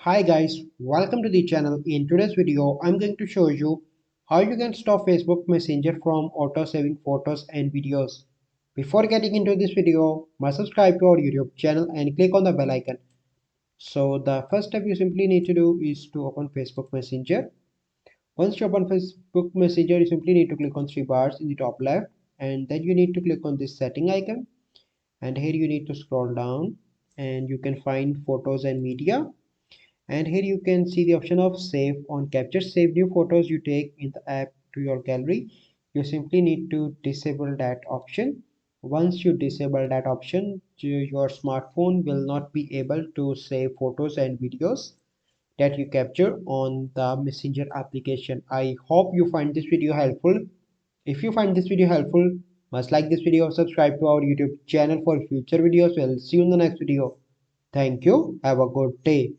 Hi guys, welcome to the channel. In today's video, I'm going to show you how you can stop Facebook Messenger from auto-saving photos and videos. Before getting into this video, must subscribe to our YouTube channel and click on the bell icon. So the first step you simply need to do is to open Facebook Messenger. Once you open Facebook Messenger, you simply need to click on three bars in the top left, and then you need to click on this setting icon, and here you need to scroll down and you can find photos and media, and here you can see the option of save on capture. Save new photos you take in the app to your gallery. You simply need to disable that option. Once you disable that option, your smartphone will not be able to save photos and videos that you capture on the messenger application. I hope you find this video helpful. If you find this video helpful, must like this video, subscribe to our YouTube channel for future videos. We'll see you in the next video. Thank you, have a good day.